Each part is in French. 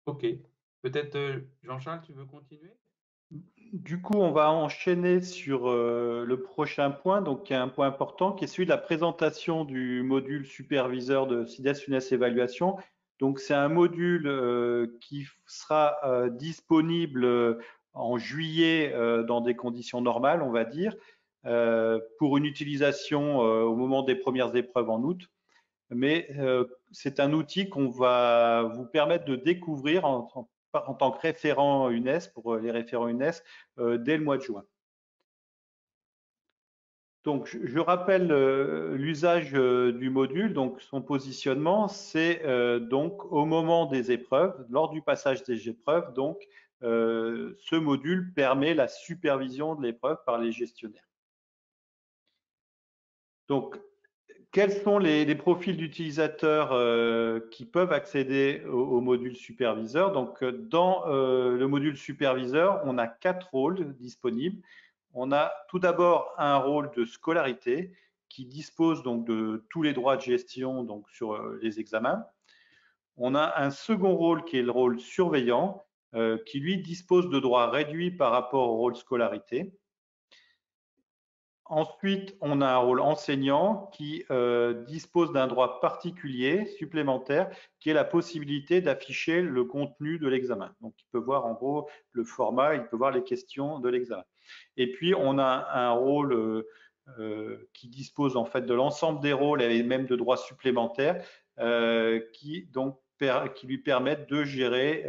Ok. Peut-être, Jean-Charles, tu veux continuer? Du coup, on va enchaîner sur le prochain point, donc qui est un point important, qui est celui de la présentation du module superviseur de CIDES-UNES Évaluation. Donc, c'est un module qui sera disponible en juillet dans des conditions normales, on va dire, pour une utilisation au moment des premières épreuves en août. Mais c'est un outil qu'on va vous permettre de découvrir en tant que référent UNES pour les référents UNES dès le mois de juin. Donc, je rappelle l'usage du module. Donc, son positionnement, c'est donc au moment des épreuves, lors du passage des épreuves. Donc, ce module permet la supervision de l'épreuve par les gestionnaires. Donc, quels sont les profils d'utilisateurs qui peuvent accéder au module superviseur? Donc, dans le module superviseur, on a 4 rôles disponibles. On a tout d'abord un rôle de scolarité qui dispose donc de tous les droits de gestion donc sur les examens. On a un second rôle qui est le rôle surveillant qui lui dispose de droits réduits par rapport au rôle scolarité. Ensuite, on a un rôle enseignant qui dispose d'un droit particulier supplémentaire qui est la possibilité d'afficher le contenu de l'examen. Donc, il peut voir en gros le format, il peut voir les questions de l'examen. Et puis, on a un rôle qui dispose en fait de l'ensemble des rôles et même de droits supplémentaires qui lui permettent de gérer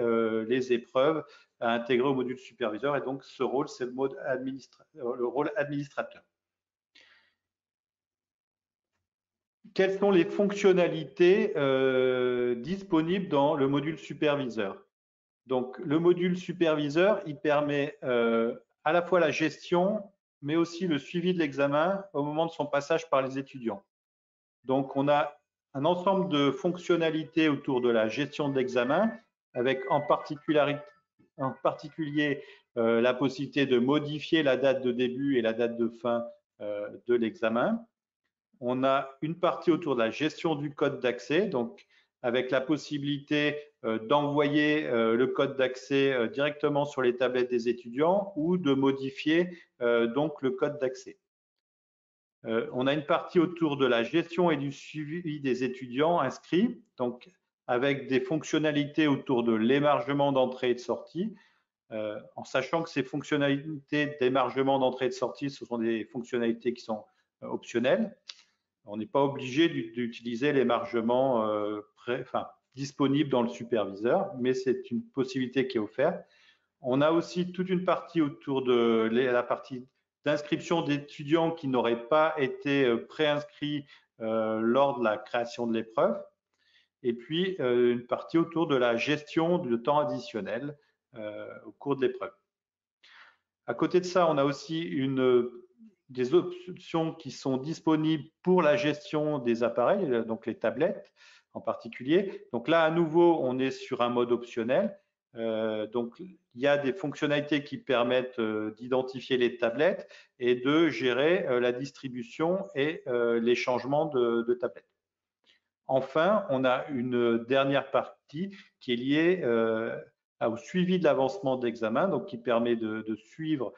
les épreuves à intégrer au module superviseur. Et donc, ce rôle, c'est le rôle administrateur. Quelles sont les fonctionnalités disponibles dans le module superviseur? Donc, le module superviseur, il permet à la fois la gestion, mais aussi le suivi de l'examen au moment de son passage par les étudiants. Donc, on a un ensemble de fonctionnalités autour de la gestion de l'examen, avec en particulier la possibilité de modifier la date de début et la date de fin de l'examen. On a une partie autour de la gestion du code d'accès, donc avec la possibilité d'envoyer le code d'accès directement sur les tablettes des étudiants ou de modifier donc le code d'accès. On a une partie autour de la gestion et du suivi des étudiants inscrits, donc avec des fonctionnalités autour de l'émargement d'entrée et de sortie, en sachant que ces fonctionnalités d'émargement d'entrée et de sortie, ce sont des fonctionnalités qui sont optionnelles. On n'est pas obligé d'utiliser l'émargement disponible dans le superviseur, mais c'est une possibilité qui est offerte. On a aussi toute une partie autour de la partie d'inscription d'étudiants qui n'auraient pas été préinscrits lors de la création de l'épreuve. Et puis, une partie autour de la gestion du temps additionnel au cours de l'épreuve. À côté de ça, on a aussi des options qui sont disponibles pour la gestion des appareils, donc les tablettes en particulier. Donc là, à nouveau, on est sur un mode optionnel. Donc, il y a des fonctionnalités qui permettent d'identifier les tablettes et de gérer la distribution et les changements de tablettes. Enfin, on a une dernière partie qui est liée au suivi de l'avancement d'examen, donc qui permet de suivre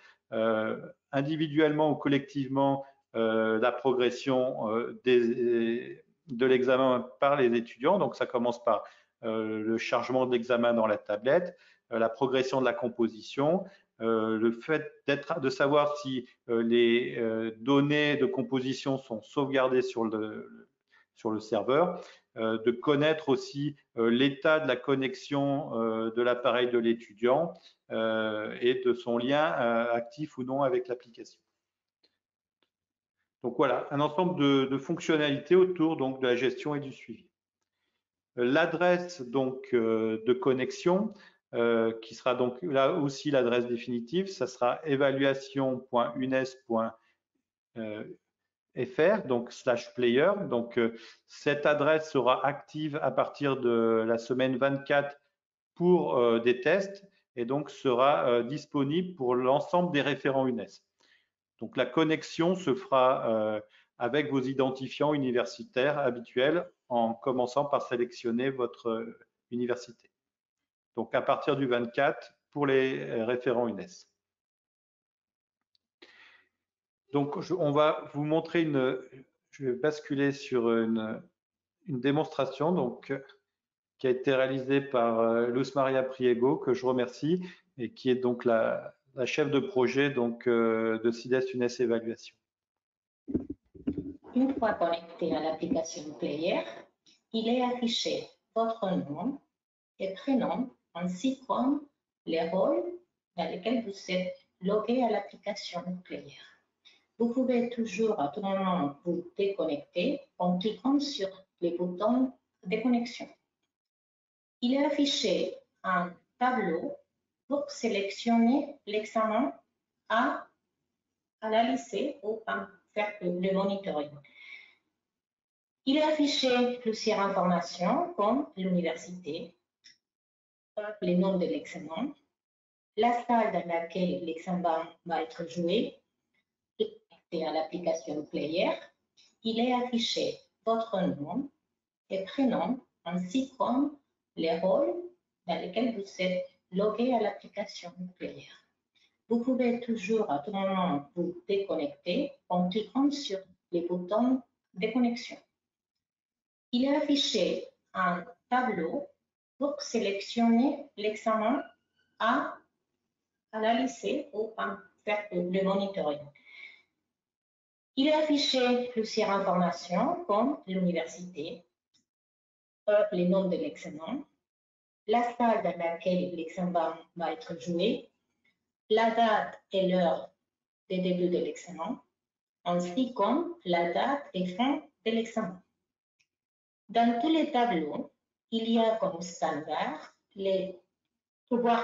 individuellement ou collectivement la progression de l'examen par les étudiants. Donc, ça commence par le chargement de l'examen dans la tablette, la progression de la composition, le fait de savoir si les données de composition sont sauvegardées sur le serveur, de connaître aussi l'état de la connexion de l'appareil de l'étudiant et de son lien actif ou non avec l'application. Donc voilà, un ensemble de fonctionnalités autour donc, de la gestion et du suivi. L'adresse donc de connexion, qui sera donc là aussi l'adresse définitive, ça sera évaluation.unes.fr, donc /player. Donc, cette adresse sera active à partir de la semaine 24 pour des tests et donc sera disponible pour l'ensemble des référents UNES. Donc, la connexion se fera avec vos identifiants universitaires habituels en commençant par sélectionner votre université. donc à partir du 24 pour les référents UNES. Donc, on va vous montrer je vais basculer sur une démonstration donc, qui a été réalisée par Luz Maria Priego, que je remercie, et qui est donc la chef de projet donc, de CIDES UNES Évaluation. Une fois connecté à l'application Player, il est affiché votre nom et prénom ainsi que les rôles dans lesquels vous êtes logué à l'application Player. Vous pouvez toujours à tout moment vous déconnecter en cliquant sur les boutons de connexion. Il est affiché un tableau pour sélectionner l'examen à analyser ou à faire le monitoring. Il est affiché plusieurs informations comme l'université, le nom de l'examen, la salle dans laquelle l'examen va être joué, et à l'application Player, il est affiché votre nom et prénom ainsi que les rôles dans lesquels vous êtes logué à l'application Player. Vous pouvez toujours à tout moment vous déconnecter en cliquant sur les boutons de connexion. Il est affiché un tableau pour sélectionner l'examen à analyser ou à faire le monitoring. Il est affiché plusieurs informations comme l'université, le nom de l'examen, la salle dans laquelle l'examen va être joué, la date et l'heure de début de l'examen, ainsi que la date et fin de l'examen. Dans tous les tableaux, il y a comme standard pouvoir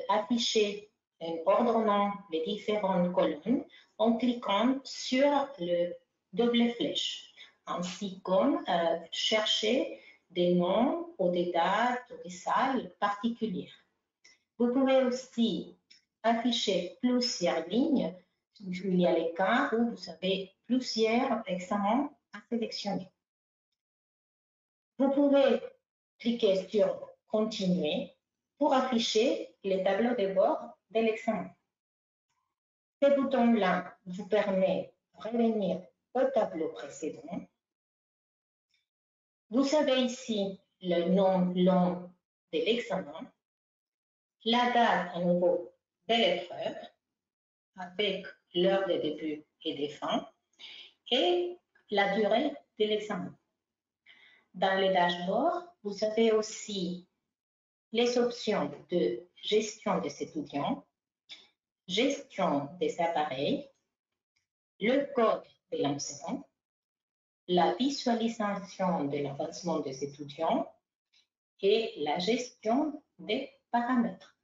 afficher en ordonnant les différentes colonnes en cliquant sur le double flèche, ainsi que chercher des noms ou des dates ou des salles particulières. Vous pouvez aussi afficher plusieurs lignes. Il y a les cas où vous avez plusieurs examens à sélectionner. Vous pouvez cliquer sur « Continuer » pour afficher les tableaux de bord de l'examen. Ce bouton-là vous permet de revenir au tableau précédent. Vous avez ici le nom long de l'examen, la date à nouveau de l'épreuve, avec l'heure de début et de fin, et la durée de l'examen. Dans le dashboard, vous avez aussi les options de gestion des étudiants, gestion des appareils, le code de l'enseignant, la visualisation de l'avancement des étudiants et la gestion des paramètres.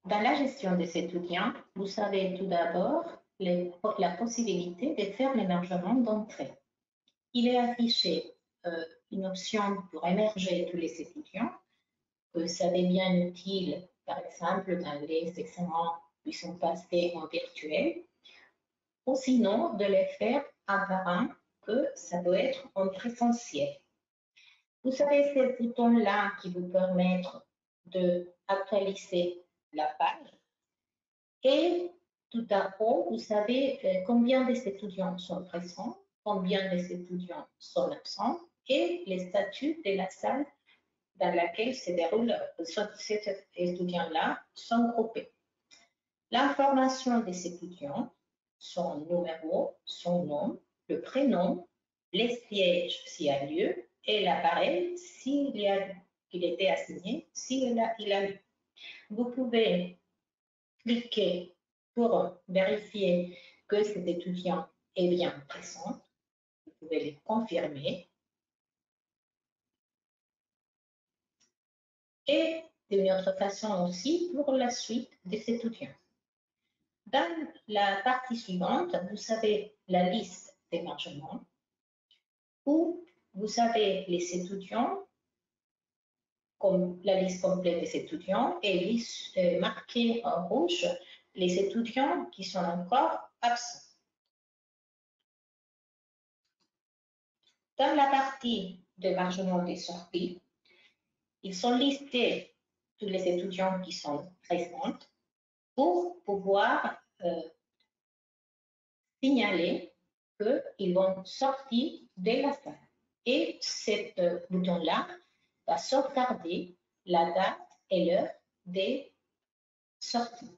Dans la gestion des étudiants, vous avez tout d'abord la possibilité de faire l'émergement d'entrée. Il est affiché une option pour émerger tous les étudiants, que ça devient utile, par exemple, dans les examens qui sont passés en virtuel, ou sinon de les faire un par un, que ça doit être en présentiel. Vous avez ces boutons-là qui vous permettent d'actualiser la page. Et tout à haut, vous savez combien des étudiants sont présents, combien des étudiants sont absents et les statuts de la salle dans laquelle se déroule ces étudiants-là sont groupés. L'information des étudiants, son numéro, son nom, le prénom, les sièges s'il y a lieu et l'appareil s'il était assigné, s'il a lieu. Vous pouvez cliquer pour vérifier que cet étudiant est bien présent. Vous pouvez le confirmer. Et d'une autre façon aussi pour la suite des étudiants. Dans la partie suivante, vous avez la liste d'émargement où vous avez les étudiants, comme la liste complète des étudiants et marqué en rouge les étudiants qui sont encore absents. Dans la partie d'émargement des sorties. Ils sont listés, tous les étudiants qui sont présents, pour pouvoir signaler qu'ils vont sortir de la salle. Et ce bouton-là va sauvegarder la date et l'heure des sorties.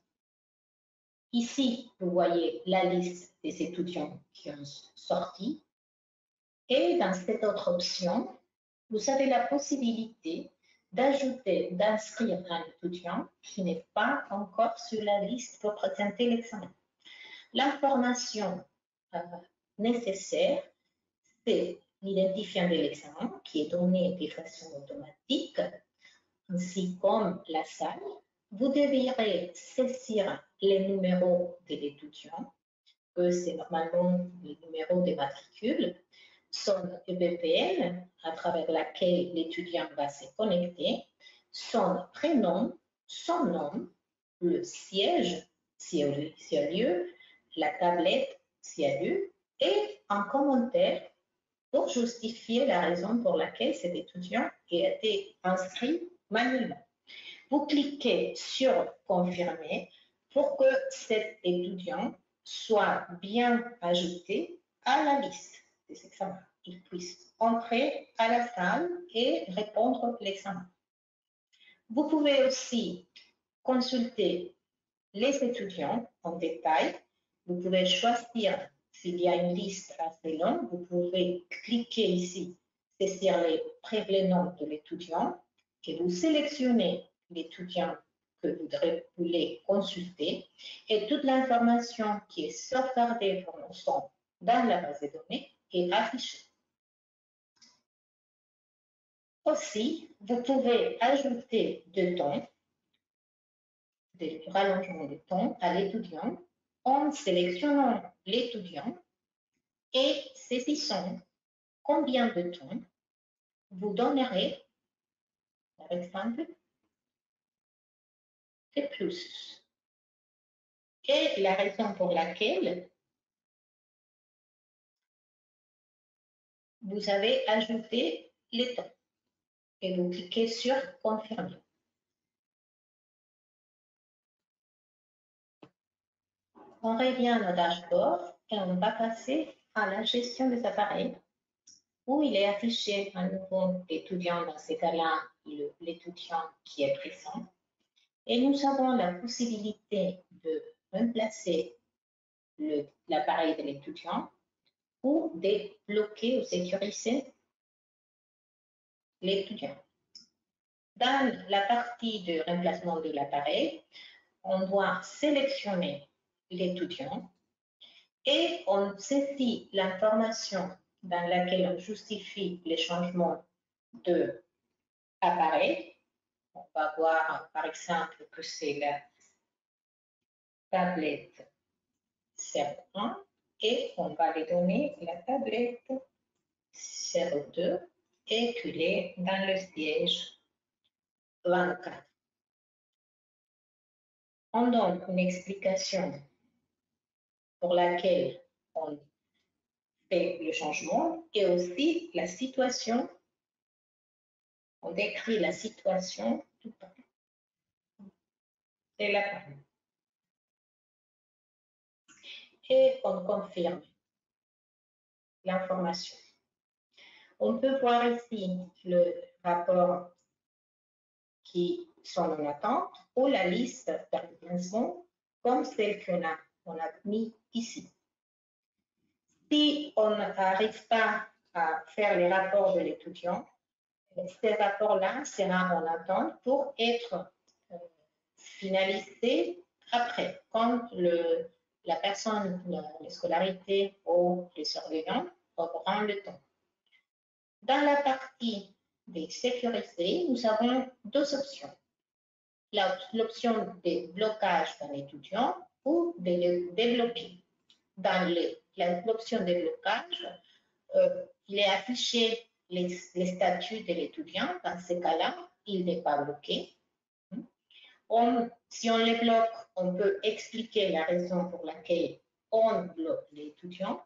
Ici, vous voyez la liste des étudiants qui ont sorti. Et dans cette autre option, vous avez la possibilité d'inscrire un étudiant qui n'est pas encore sur la liste pour présenter l'examen. L'information nécessaire, c'est l'identifiant de l'examen qui est donné de façon automatique, ainsi comme la salle. Vous devrez saisir les numéros de l'étudiant, que c'est normalement le numéro de matricule, son EBPN à travers laquelle l'étudiant va se connecter, son prénom, son nom, le siège, s'il y a lieu, la tablette, s'il y a lieu, et un commentaire pour justifier la raison pour laquelle cet étudiant a été inscrit manuellement. Vous cliquez sur « Confirmer » pour que cet étudiant soit bien ajouté à la liste des examens. Il puisse entrer à la salle et répondre à l'examen. Vous pouvez aussi consulter les étudiants en détail. Vous pouvez choisir s'il y a une liste assez longue. Vous pouvez cliquer ici, saisir les prénoms de l'étudiant et vous sélectionnez l'étudiant que vous voulez consulter et toute l'information qui est sauvegardée pour l'instant dans la base de données est affichée. Aussi, vous pouvez ajouter du temps, du rallongement de temps à l'étudiant en sélectionnant l'étudiant et saisissant combien de temps vous donnerez, par exemple, de plus. Et la raison pour laquelle vous avez ajouté le temps. Et vous cliquez sur « Confirmer ». On revient au dashboard et on va passer à la gestion des appareils où il est affiché à nouveau l'étudiant, dans ce cas-là, l'étudiant qui est présent. Et nous avons la possibilité de remplacer l'appareil de l'étudiant ou de bloquer ou sécuriser l'étudiant. Dans la partie de remplacement de l'appareil, on doit sélectionner l'étudiant et on saisit l'information dans laquelle on justifie les changements d'appareil. On va voir par exemple que c'est la tablette 01 et on va lui donner la tablette 02 et qu'il est dans le siège 24. On donne une explication pour laquelle on fait le changement et aussi la situation. On décrit la situation tout le temps de l'appareil. Et on confirme l'information. On peut voir ici le rapport qui sont en attente ou la liste d'applications comme celle qu'on a mis ici. Si on n'arrive pas à faire les rapports de l'étudiant, ces rapports-là seront en attente pour être finalisés après, quand la personne, la scolarité ou les surveillants auront le temps. Dans la partie de sécurité, nous avons deux options. L'option de blocage d'un étudiant ou de le débloquer. Dans l'option de blocage, il est affiché les statuts de l'étudiant. Dans ce cas-là, il n'est pas bloqué. Si on les bloque, on peut expliquer la raison pour laquelle on bloque l'étudiant,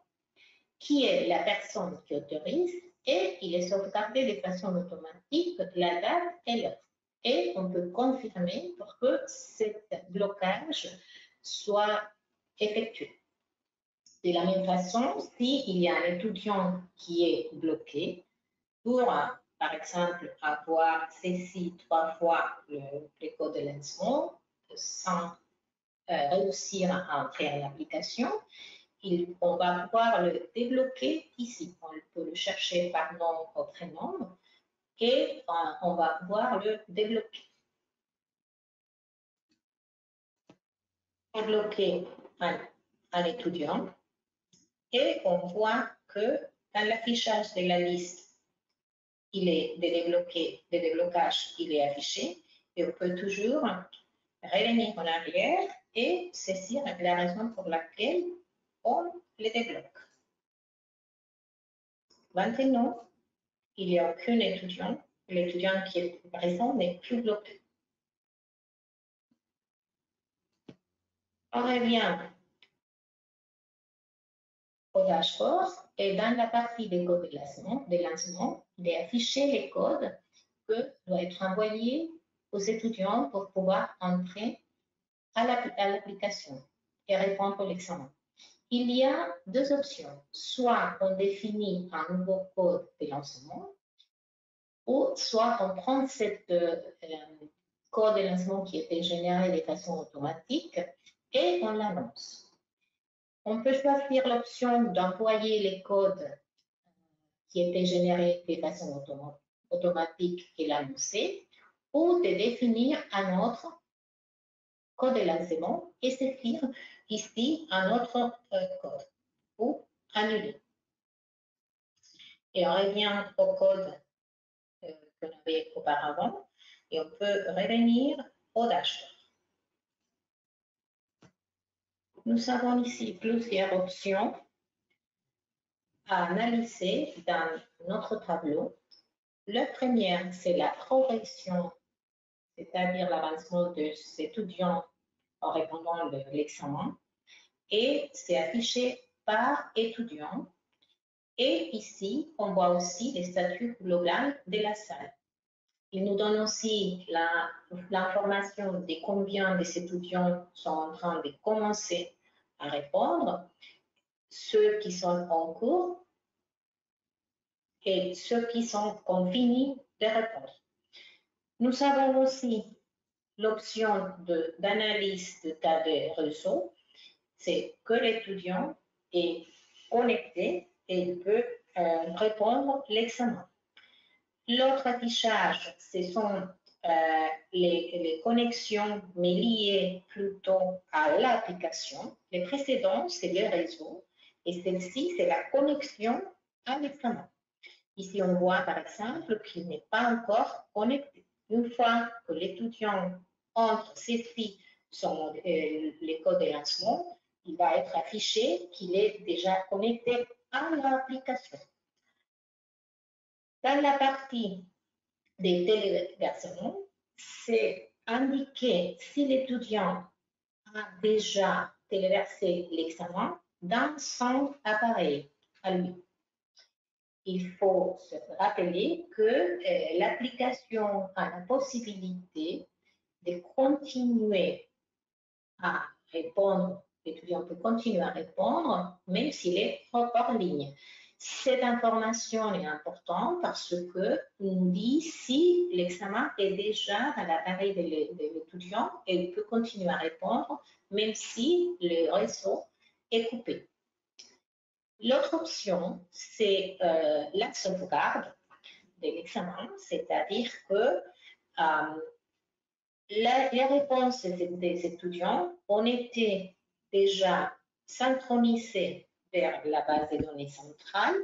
qui est la personne qui autorise et il est sauvegardé de façon automatique la date et l'heure. Et on peut confirmer pour que ce blocage soit effectué. De la même façon, s'il y a un étudiant qui est bloqué pour, par exemple, avoir saisi 3 fois le code de lancement sans réussir à entrer en application, on va pouvoir le débloquer ici. On peut le chercher par nom ou prénom et on va pouvoir le débloquer. Débloquer un étudiant et on voit que dans l'affichage de la liste, il est de déblocage, il est affiché et on peut toujours revenir en arrière et saisir la raison pour laquelle on le débloque. Maintenant, il n'y a aucun étudiant. L'étudiant qui est présent n'est plus bloqué. On revient au dashboard et dans la partie des codes de lancement, il est affiché les codes que doivent être envoyés aux étudiants pour pouvoir entrer à l'application et répondre à l'examen. Il y a 2 options. Soit on définit un nouveau code de lancement, ou soit on prend cette code de lancement qui était généré de façon automatique et on l'annonce. On peut choisir l'option d'envoyer les codes qui étaient générés de façon automatique et l'annoncer, ou de définir un autre code de lancement et s'écrire ici un autre code ou annuler. Et on revient au code qu'on avait auparavant et on peut revenir au dashboard. Nous avons ici plusieurs options à analyser dans notre tableau. La première, c'est la progression, c'est-à-dire l'avancement des étudiants en répondant à l'examen. Et c'est affiché par étudiant. Et ici, on voit aussi le statut global de la salle. Il nous donne aussi l'information de combien des étudiants sont en train de commencer à répondre, ceux qui sont en cours et ceux qui sont finis de répondre. Nous avons aussi l'option d'analyse de tas de réseaux. C'est que l'étudiant est connecté et il peut répondre à l'examen. L'autre affichage, ce sont les connexions, mais liées plutôt à l'application. Les précédents, c'est le réseau. Et celle-ci, c'est la connexion à l'examen. Ici, on voit par exemple qu'il n'est pas encore connecté. Une fois que l'étudiant entre saisit les codes de lancement, il va être affiché qu'il est déjà connecté à l'application. Dans la partie des téléversements, c'est indiqué si l'étudiant a déjà téléversé l'examen dans son appareil à lui. Il faut se rappeler que l'application a la possibilité de continuer à répondre, l'étudiant peut continuer à répondre même s'il est hors ligne. Cette information est importante parce que nous dit si l'examen est déjà dans l'appareil de l'étudiant et il peut continuer à répondre même si le réseau est coupé. L'autre option, c'est la sauvegarde de l'examen, c'est-à-dire que les réponses des étudiants ont été déjà synchronisées vers la base de données centrale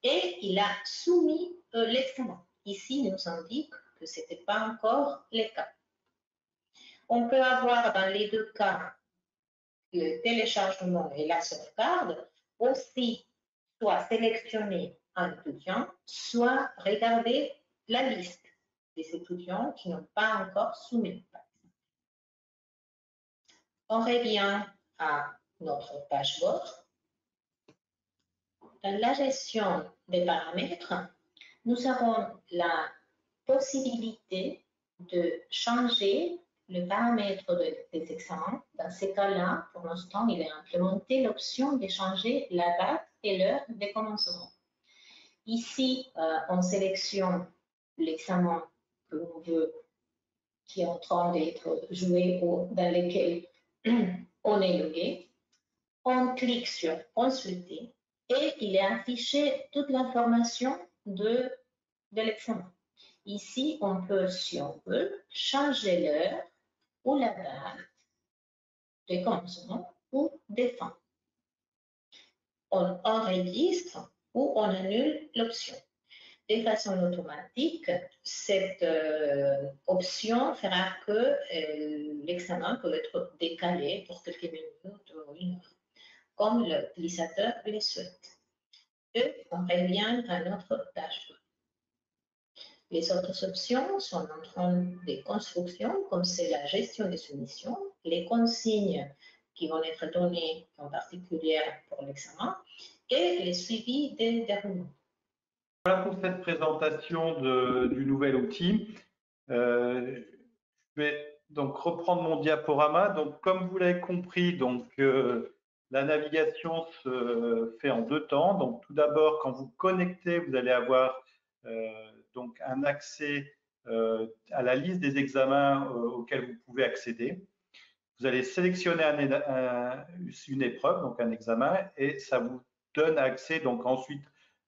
et il a soumis l'examen. Ici, il nous indique que ce n'était pas encore le cas. On peut avoir dans les 2 cas le téléchargement et la sauvegarde, aussi soit sélectionner un étudiant, soit regarder la liste des étudiants qui n'ont pas encore soumis. On revient à notre dashboard. dans la gestion des paramètres, nous avons la possibilité de changer le paramètre des examens. Dans ces cas-là, pour l'instant, il est implémenté l'option de changer la date et l'heure de commencement. Ici, on sélectionne l'examen que l'on veut, qui est en train d'être joué ou dans lequel on est logué. On clique sur consulter et il est affiché toute l'information de l'examen. Ici, on peut, si on veut, changer l'heure ou la date de commencement ou de fin. On enregistre ou on annule l'option. De façon automatique, cette option fera que l'examen peut être décalé pour quelques minutes ou une heure, comme l'utilisateur le souhaite. Et on revient à notre dashboard. Les autres options sont en train de construction, comme c'est la gestion des soumissions, les consignes qui vont être données en particulier pour l'examen et le suivi des déroulements. Voilà pour cette présentation du nouvel outil. Je vais donc reprendre mon diaporama. Donc, comme vous l'avez compris, la navigation se fait en deux temps. Donc, tout d'abord, quand vous connectez, vous allez avoir donc un accès à la liste des examens auxquels vous pouvez accéder. Vous allez sélectionner une épreuve, donc un examen, et ça vous donne accès donc ensuite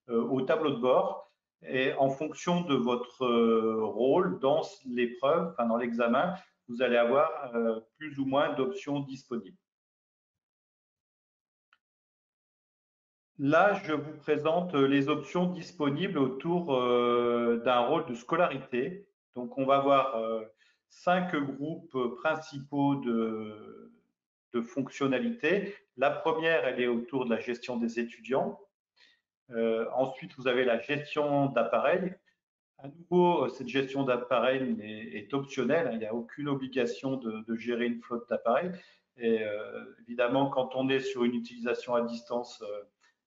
au tableau de bord. Et en fonction de votre rôle dans l'épreuve, enfin dans l'examen, vous allez avoir plus ou moins d'options disponibles. Là, je vous présente les options disponibles autour d'un rôle de scolarité. Donc, on va avoir 5 groupes principaux de fonctionnalités. La première, elle est autour de la gestion des étudiants. Ensuite, vous avez la gestion d'appareils. À nouveau, cette gestion d'appareils est optionnelle. Il n'y a aucune obligation de gérer une flotte d'appareils. Et évidemment, quand on est sur une utilisation à distance,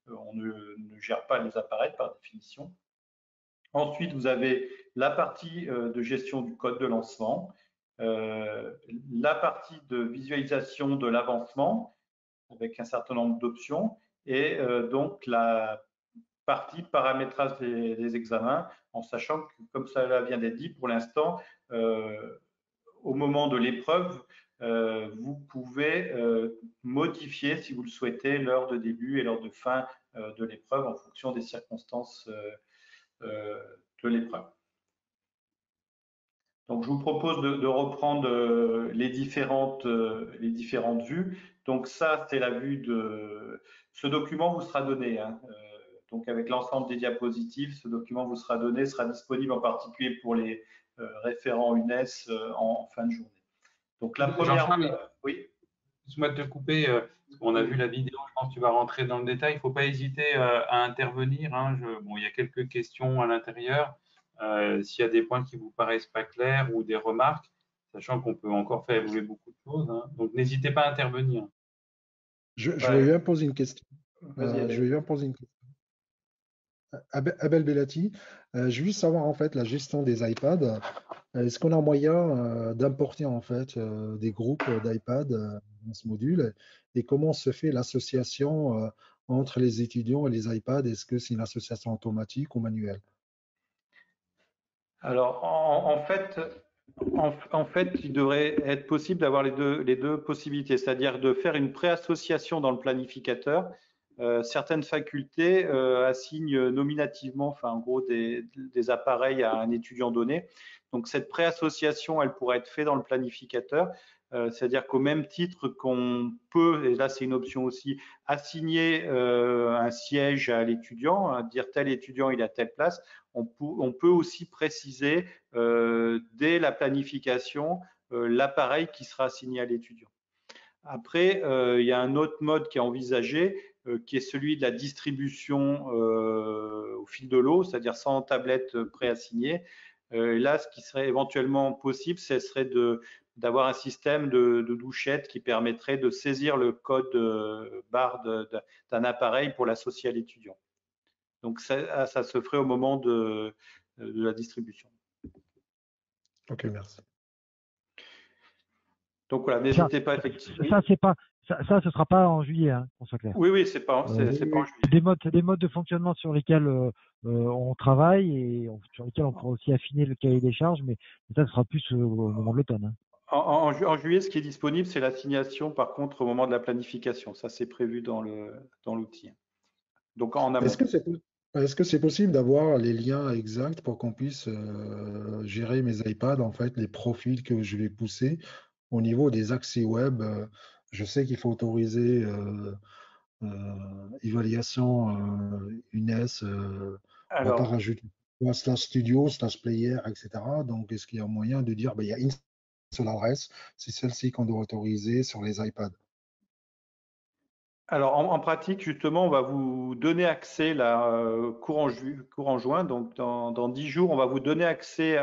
on ne gère pas les appareils par définition. Ensuite, vous avez la partie de gestion du code de lancement, la partie de visualisation de l'avancement avec un certain nombre d'options et donc la partie paramétrage des examens, en sachant que, comme ça vient d'être dit, pour l'instant, au moment de l'épreuve, vous pouvez modifier, si vous le souhaitez, l'heure de début et l'heure de fin de l'épreuve en fonction des circonstances de l'épreuve. Donc, je vous propose de reprendre les différentes vues. Donc, ça, c'est la vue de… Ce document vous sera donné. Donc, avec l'ensemble des diapositives, ce document vous sera donné, sera disponible en particulier pour les référents UNES en fin de journée. Donc, la première… oui. Excuse-moi de te couper. On a vu la vidéo, je pense que tu vas rentrer dans le détail. Il ne faut pas hésiter à intervenir. Bon, il y a quelques questions à l'intérieur. S'il y a des points qui vous paraissent pas clairs ou des remarques, sachant qu'on peut encore faire évoluer beaucoup de choses. Donc, n'hésitez pas à intervenir. Je vais bien poser une question. Abel Bellati, je veux savoir en fait la gestion des iPads. Est-ce qu'on a moyen d'importer en fait des groupes d'iPad dans ce module et comment se fait l'association entre les étudiants et les iPads? Est-ce que c'est une association automatique ou manuelle? Alors, en fait, il devrait être possible d'avoir les deux possibilités, c'est-à-dire de faire une préassociation dans le planificateur. Certaines facultés assignent nominativement, enfin en gros, des appareils à un étudiant donné. Donc, cette préassociation, elle pourrait être faite dans le planificateur. C'est-à-dire qu'au même titre qu'on peut, et là c'est une option aussi, assigner un siège à l'étudiant, dire tel étudiant il a telle place, on peut aussi préciser dès la planification l'appareil qui sera assigné à l'étudiant. Après, il y a un autre mode qui est envisagé, qui est celui de la distribution au fil de l'eau, c'est-à-dire sans tablette préassignée. Là, ce qui serait éventuellement possible, ce serait d'avoir un système de douchette qui permettrait de saisir le code barre d'un appareil pour l'associer à l'étudiant. Donc ça se ferait au moment de la distribution. Ok, merci. Donc voilà, n'hésitez pas effectivement. Ça, ce sera pas en juillet, hein, qu'on soit clair. Oui, c'est pas en juillet. C'est des modes de fonctionnement sur lesquels on travaille et sur lesquels on pourra aussi affiner le cahier des charges, mais ça, ce sera plus au moment de l'automne. Hein. En juillet, ce qui est disponible, c'est l'assignation, par contre, au moment de la planification. Ça, c'est prévu dans l'outil. Donc en amont. Est-ce que c'est possible d'avoir les liens exacts pour qu'on puisse gérer mes iPads, en fait, les profils que je vais pousser au niveau des accès web? Je sais qu'il faut autoriser évaluation UNES, on va pas rajouter slash studio, slash player, etc. Donc, est-ce qu'il y a moyen de dire, il y a une seule adresse, c'est celle-ci qu'on doit autoriser sur les iPads? Alors, en pratique, justement, on va vous donner accès courant juin, donc dans 10 jours, on va vous donner accès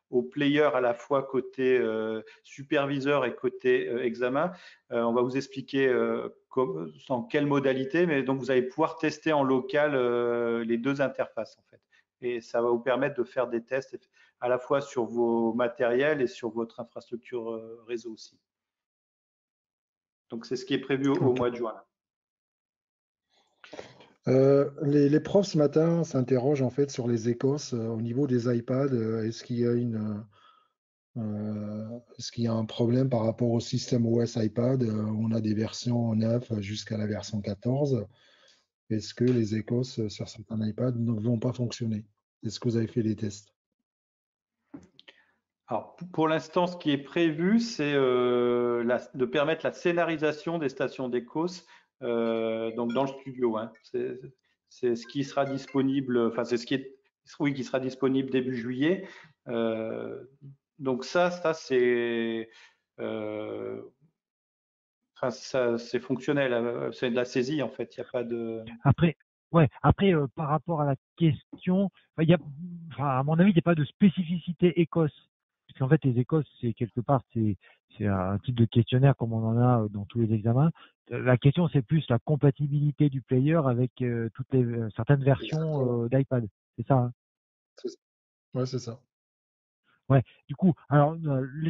au player à la fois côté superviseur et côté examen. On va vous expliquer dans quelle modalité, mais donc vous allez pouvoir tester en local les deux interfaces, en fait. Et ça va vous permettre de faire des tests à la fois sur vos matériels et sur votre infrastructure réseau aussi. Donc, c'est ce qui est prévu au mois de juin. Les profs ce matin s'interrogent en fait sur les ECOS au niveau des iPads. Est-ce qu'il y a est-ce qu'il y a un problème par rapport au système OS iPad? On a des versions 9 jusqu'à la version 14. Est-ce que les ECOS sur certains iPads ne vont pas fonctionner? Est-ce que vous avez fait des tests? Alors, pour l'instant, ce qui est prévu, c'est de permettre la scénarisation des stations d'ECOS donc dans le studio. Hein. C'est ce qui sera disponible, enfin c'est ce qui est, oui, qui sera disponible début juillet. Donc ça c'est c'est fonctionnel, c'est de la saisie en fait. Il n'y a pas de. Après, par rapport à la question, à mon avis, il n'y a pas de spécificité Écosse. Parce qu'en fait, les Écosses, c'est quelque part, c'est un type de questionnaire comme on en a dans tous les examens. La question, c'est plus la compatibilité du player avec certaines versions d'iPad. C'est ça. Hein. Ouais, c'est ça. Ouais. Du coup, alors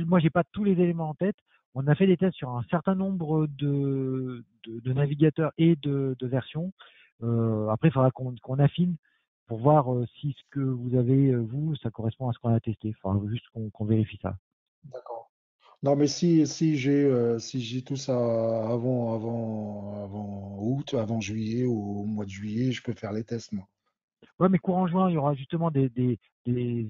moi, j'ai pas tous les éléments en tête. On a fait des tests sur un certain nombre de navigateurs et de versions. Après, il faudra qu'on affine pour voir si ce que vous avez, vous, ça correspond à ce qu'on a testé. Il faudra juste qu'on vérifie ça. D'accord. Non, mais si j'ai tout ça avant août, avant juillet ou au mois de juillet, je peux faire les tests, moi. Ouais, mais courant juin, il y aura justement des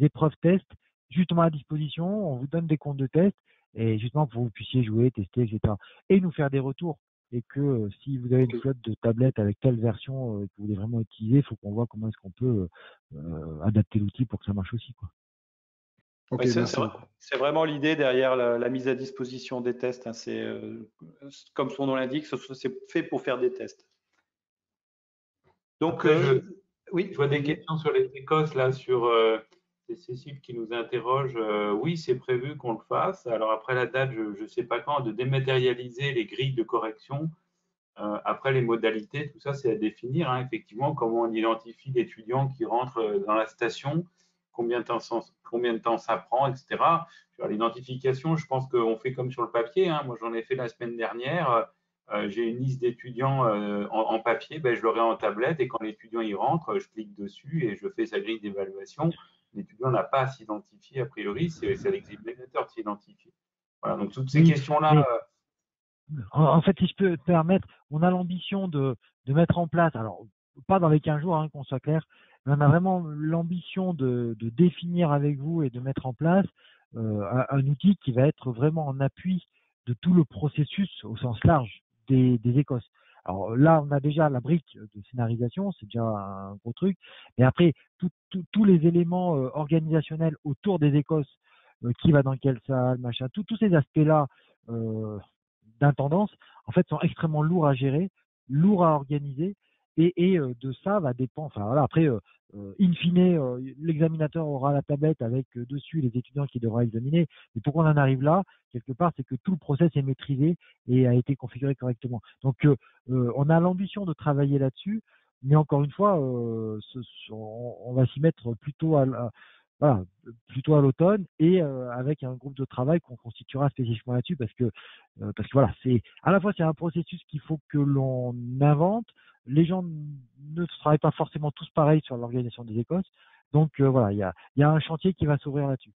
épreuves tests justement à disposition. On vous donne des comptes de test et justement pour que vous puissiez jouer, tester, etc. Et nous faire des retours. Et que si vous avez une flotte de tablettes avec telle version que vous voulez vraiment utiliser, il faut qu'on voit comment est-ce qu'on peut adapter l'outil pour que ça marche aussi, quoi. Ok, merci. C'est vraiment l'idée derrière la mise à disposition des tests. Hein. C'est comme son nom l'indique, c'est fait pour faire des tests. Donc, oui, je vois des questions sur les Écosses là, sur c'est Cécile qui nous interroge. Oui, c'est prévu qu'on le fasse. Alors après la date, je ne sais pas quand, de dématérialiser les grilles de correction. Après les modalités, tout ça, c'est à définir. Hein, effectivement, comment on identifie l'étudiant qui rentre dans la station, combien de temps ça prend, etc. Sur l'identification, je pense qu'on fait comme sur le papier. Hein. Moi, j'en ai fait la semaine dernière. J'ai une liste d'étudiants en papier, je l'aurai en tablette et quand l'étudiant y rentre, je clique dessus et je fais sa grille d'évaluation. L'étudiant n'a pas à s'identifier a priori, c'est à l'examinateur de s'identifier. Voilà, donc toutes ces questions-là. En fait, si je peux te permettre, on a l'ambition de mettre en place, alors pas dans les 15 jours, hein, qu'on soit clair, mais on a vraiment l'ambition de définir avec vous et de mettre en place un outil qui va être vraiment en appui de tout le processus au sens large des Écosses. Alors là, on a déjà la brique de scénarisation, c'est déjà un gros truc, mais après, tous les éléments organisationnels autour des Écosses, qui va dans quelle salle, machin, tous ces aspects-là d'intendance, en fait, sont extrêmement lourds à gérer, lourds à organiser, et de ça va dépendre. Enfin voilà, après, in fine, l'examinateur aura la tablette avec dessus les étudiants qui devront examiner. Mais pour qu'on en arrive là, quelque part, c'est que tout le process est maîtrisé et a été configuré correctement. Donc, on a l'ambition de travailler là-dessus. Mais encore une fois, on va s'y mettre plutôt voilà, plutôt à l'automne et avec un groupe de travail qu'on constituera spécifiquement là-dessus parce que voilà, c'est à la fois c'est un processus qu'il faut que l'on invente. Les gens ne travaillent pas forcément tous pareil sur l'organisation des Écosses, donc voilà, il y a un chantier qui va s'ouvrir là-dessus.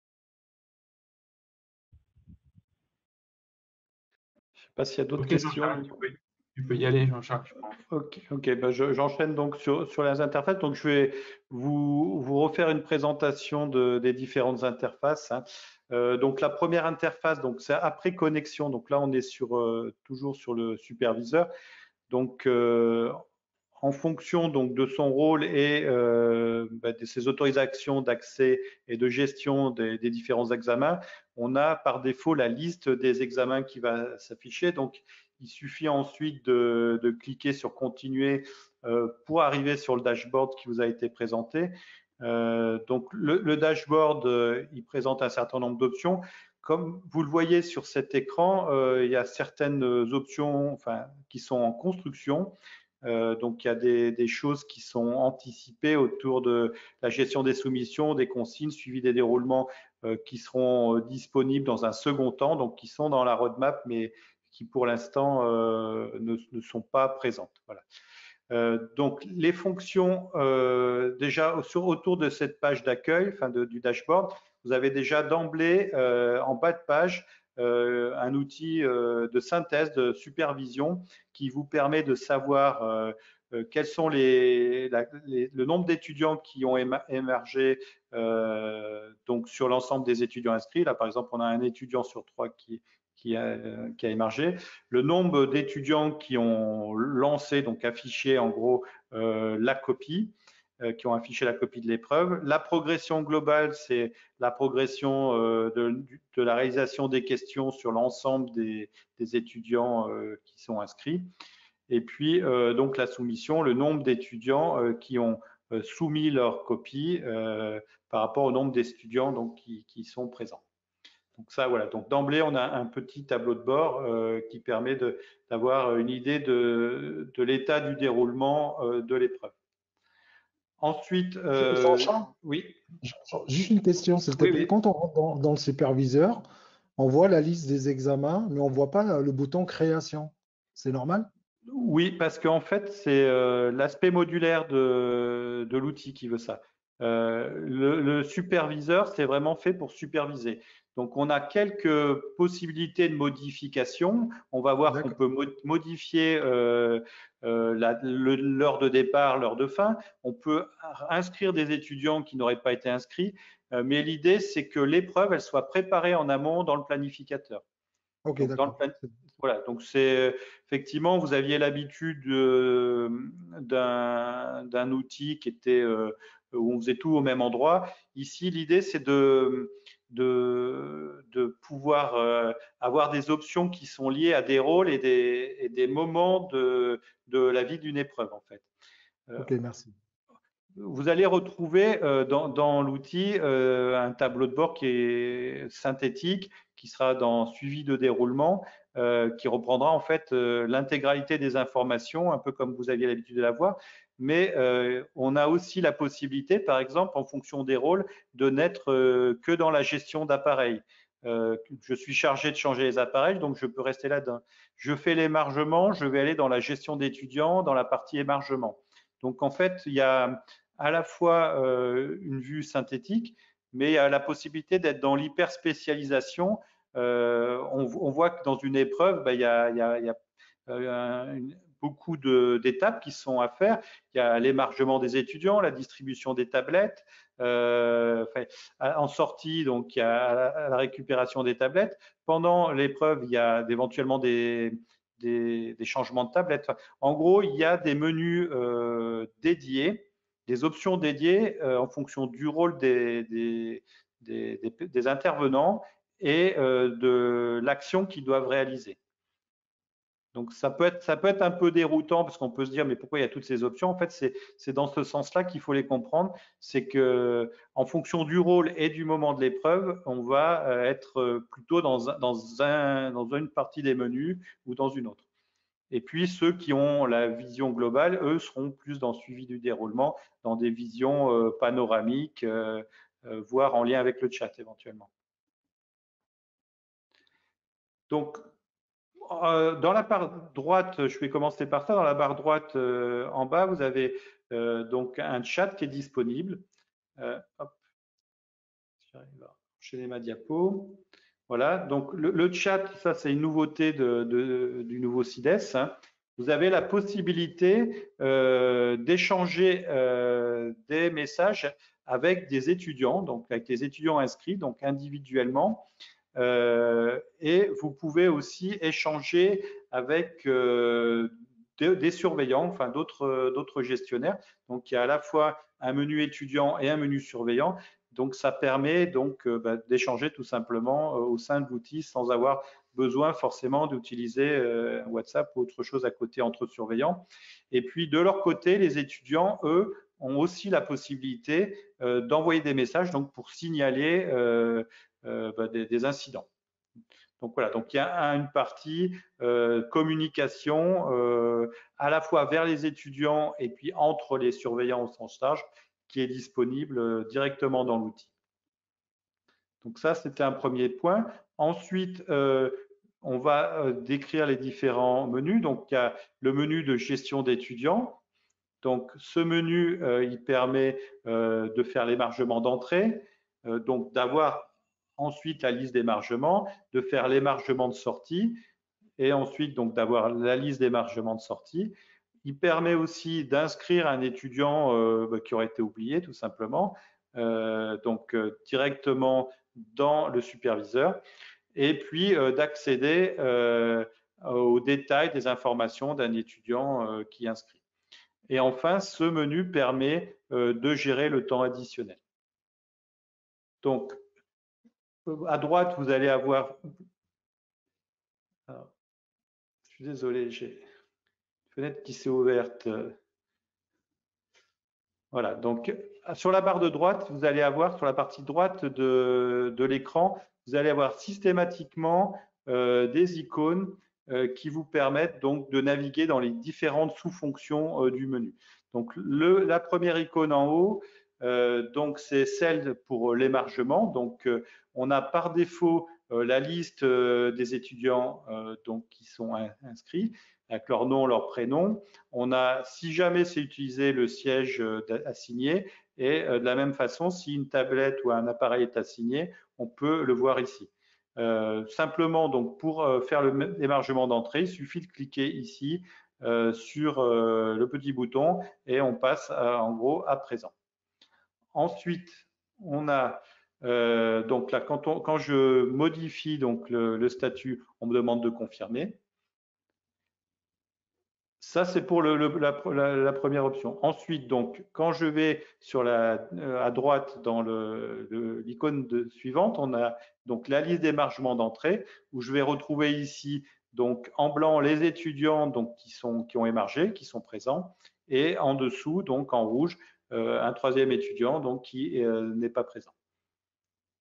Je ne sais pas s'il y a d'autres Ok, questions. Jean-Charles, tu peux y aller, Jean-Charles, je pense. Ok, ben j'enchaîne donc sur les interfaces. Donc je vais vous refaire une présentation des différentes interfaces, hein. Donc la première interface, donc c'est après connexion. Donc là on est toujours sur le superviseur. Donc en fonction donc de son rôle et de ses autorisations d'accès et de gestion des différents examens, on a par défaut la liste des examens qui va s'afficher. Donc il suffit ensuite de cliquer sur continuer pour arriver sur le dashboard qui vous a été présenté. Donc le dashboard, il présente un certain nombre d'options. Comme vous le voyez sur cet écran, il y a certaines options qui sont en construction. Donc, il y a des choses qui sont anticipées autour de la gestion des soumissions, des consignes, suivi des déroulements qui seront disponibles dans un second temps, donc qui sont dans la roadmap, mais qui pour l'instant ne sont pas présentes. Voilà. Donc, les fonctions, déjà autour de cette page d'accueil, du dashboard, vous avez déjà d'emblée, en bas de page, un outil de synthèse, de supervision qui vous permet de savoir quels sont le nombre d'étudiants qui ont émergé donc sur l'ensemble des étudiants inscrits. Là, par exemple, on a un étudiant sur 3 qui a émergé. Le nombre d'étudiants qui ont lancé, donc affiché en gros la copie, qui ont affiché la copie de l'épreuve. La progression globale, c'est la progression de la réalisation des questions sur l'ensemble des étudiants qui sont inscrits. Et puis, donc la soumission, le nombre d'étudiants qui ont soumis leur copie par rapport au nombre d'étudiants donc, qui sont présents. Donc ça, voilà. Donc d'emblée, on a un petit tableau de bord qui permet d'avoir une idée de l'état du déroulement de l'épreuve. Ensuite, Jean-Charles, oui, juste une question, s'il te oui, plaît. oui. Quand on rentre dans le superviseur, on voit la liste des examens, mais on ne voit pas le bouton création. C'est normal? Oui, parce qu'en fait, c'est l'aspect modulaire de l'outil qui veut ça. Le superviseur, c'est vraiment fait pour superviser. Donc, on a quelques possibilités de modification. On va voir qu'on peut modifier l'heure de départ, l'heure de fin. On peut inscrire des étudiants qui n'auraient pas été inscrits. Mais l'idée, c'est que l'épreuve, elle soit préparée en amont dans le planificateur. Ok, Donc, d'accord. voilà, donc c'est effectivement, vous aviez l'habitude d'un outil qui était où on faisait tout au même endroit. Ici, l'idée, c'est de pouvoir avoir des options qui sont liées à des rôles et des moments de la vie d'une épreuve, en fait. Ok, merci. Vous allez retrouver dans l'outil un tableau de bord qui est synthétique, qui sera dans suivi de déroulement, qui reprendra en fait l'intégralité des informations, un peu comme vous aviez l'habitude de la voir. Mais on a aussi la possibilité, par exemple, en fonction des rôles, de n'être que dans la gestion d'appareils. Je suis chargé de changer les appareils, donc je peux rester là-dedans. Je fais l'émargement, je vais aller dans la gestion d'étudiants, dans la partie émargement. Donc en fait, il y a à la fois une vue synthétique, mais il y a la possibilité d'être dans l'hyperspécialisation. On voit que dans une épreuve, il y a beaucoup d'étapes qui sont à faire. Il y a l'émargement des étudiants, la distribution des tablettes. En sortie, donc il y a la récupération des tablettes. Pendant l'épreuve, il y a éventuellement des changements de tablettes. En gros, il y a des menus dédiés, des options dédiées en fonction du rôle des intervenants et de l'action qu'ils doivent réaliser. Donc ça peut être un peu déroutant parce qu'on peut se dire mais pourquoi il y a toutes ces options? En fait, c'est dans ce sens-là qu'il faut les comprendre. C'est que en fonction du rôle et du moment de l'épreuve, on va être plutôt dans une partie des menus ou dans une autre. Et puis ceux qui ont la vision globale, eux, seront plus dans le suivi du déroulement, dans des visions panoramiques, voire en lien avec le chat éventuellement. Donc, dans la barre droite, je vais commencer par ça. Dans la barre droite en bas, vous avez donc un chat qui est disponible. Hop, j'arrive à enchaîner ma diapo. Voilà, donc le chat, ça c'est une nouveauté du nouveau CIDES. Hein. Vous avez la possibilité d'échanger des messages avec des étudiants, donc avec des étudiants inscrits, donc individuellement. Et vous pouvez aussi échanger avec des surveillants, enfin d'autres gestionnaires. Donc il y a à la fois un menu étudiant et un menu surveillant. Donc ça permet donc d'échanger tout simplement au sein de l'outil sans avoir besoin forcément d'utiliser WhatsApp ou autre chose à côté entre surveillants. Et puis de leur côté, les étudiants, eux, ont aussi la possibilité d'envoyer des messages donc pour signaler des incidents. Donc voilà, donc il y a une partie communication à la fois vers les étudiants et puis entre les surveillants au sens large qui est disponible directement dans l'outil. Donc ça, c'était un premier point. Ensuite, on va décrire les différents menus. Donc il y a le menu de gestion d'étudiants. Donc ce menu, il permet de faire l'émargement d'entrée, donc d'avoir ensuite la liste d'émargement, de faire l'émargement de sortie et ensuite donc d'avoir la liste d'émargement de sortie. Il permet aussi d'inscrire un étudiant qui aurait été oublié tout simplement, directement dans le superviseur et puis d'accéder aux détails des informations d'un étudiant qui est inscrit. Et enfin, ce menu permet de gérer le temps additionnel. Donc, à droite, vous allez avoir… Alors, je suis désolé, j'ai une fenêtre qui s'est ouverte. Voilà, donc sur la barre de droite, vous allez avoir, sur la partie droite de l'écran, vous allez avoir systématiquement des icônes qui vous permettent donc de naviguer dans les différentes sous-fonctions du menu. Donc la première icône en haut, donc c'est celle pour l'émargement. Donc on a par défaut la liste des étudiants donc qui sont inscrits avec leur nom, leur prénom. On a, si jamais c'est utilisé, le siège assigné. Et de la même façon, si une tablette ou un appareil est assigné, on peut le voir ici. Simplement, donc, pour faire l'émargement d'entrée, il suffit de cliquer ici sur le petit bouton et on passe en gros à présent. Ensuite, on a donc là, quand je modifie donc le statut, on me demande de confirmer. Ça, c'est pour la première option. Ensuite, donc, quand je vais sur à droite dans l'icône suivante, on a donc la liste d'émargement d'entrée où je vais retrouver ici donc en blanc les étudiants donc qui ont émargé, qui sont présents, et en dessous donc en rouge un troisième étudiant donc qui n'est pas présent.